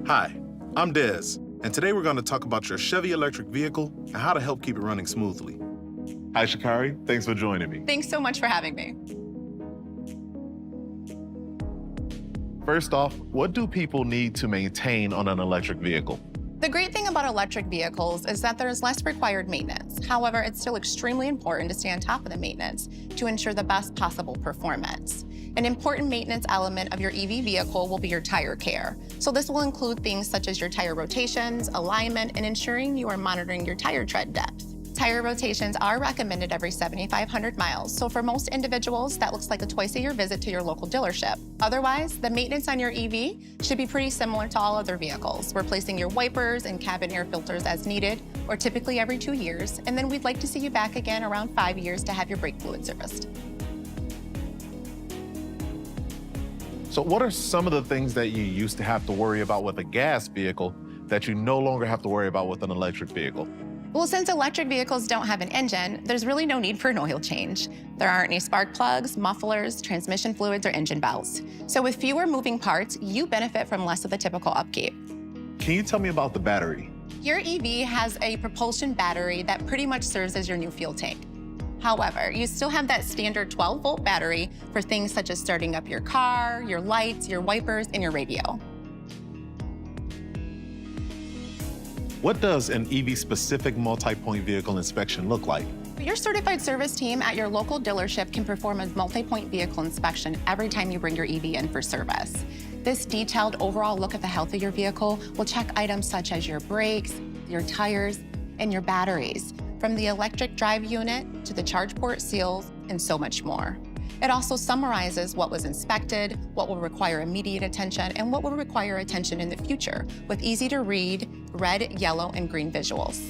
Hi, I'm Dez, and today we're going to talk about your Chevy electric vehicle and how to help keep it running smoothly. Hi, Shakari. Thanks for joining me. Thanks so much for having me. First off, what do people need to maintain on an electric vehicle? The great thing about electric vehicles is that there's less required maintenance. However, it's still extremely important to stay on top of the maintenance to ensure the best possible performance. An important maintenance element of your EV vehicle will be your tire care. So this will include things such as your tire rotations, alignment, and ensuring you are monitoring your tire tread depth. Tire rotations are recommended every 7,500 miles, so for most individuals, that looks like a twice-a-year visit to your local dealership. Otherwise, the maintenance on your EV should be pretty similar to all other vehicles, replacing your wipers and cabin air filters as needed, or typically every 2 years, and then we'd like to see you back again around 5 years to have your brake fluid serviced. So what are some of the things that you used to have to worry about with a gas vehicle that you no longer have to worry about with an electric vehicle? Well, since electric vehicles don't have an engine, there's really no need for an oil change. There aren't any spark plugs, mufflers, transmission fluids, or engine belts. So with fewer moving parts, you benefit from less of the typical upkeep. Can you tell me about the battery? Your EV has a propulsion battery that pretty much serves as your new fuel tank. However, you still have that standard 12-volt battery for things such as starting up your car, your lights, your wipers, and your radio. What does an EV-specific multi-point vehicle inspection look like? Your certified service team at your local dealership can perform a multi-point vehicle inspection every time you bring your EV in for service. This detailed overall look at the health of your vehicle will check items such as your brakes, your tires, and your batteries, from the electric drive unit to the charge port seals, and so much more. It also summarizes what was inspected, what will require immediate attention, and what will require attention in the future, with easy-to-read red, yellow, and green visuals.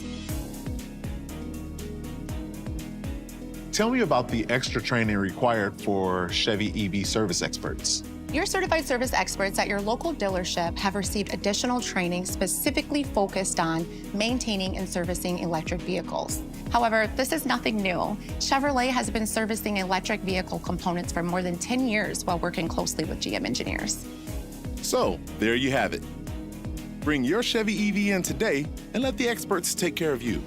Tell me about the extra training required for Chevy EV service experts. Your certified service experts at your local dealership have received additional training specifically focused on maintaining and servicing electric vehicles. However, this is nothing new. Chevrolet has been servicing electric vehicle components for more than 10 years while working closely with GM engineers. So, there you have it. Bring your Chevy EV in today and let the experts take care of you.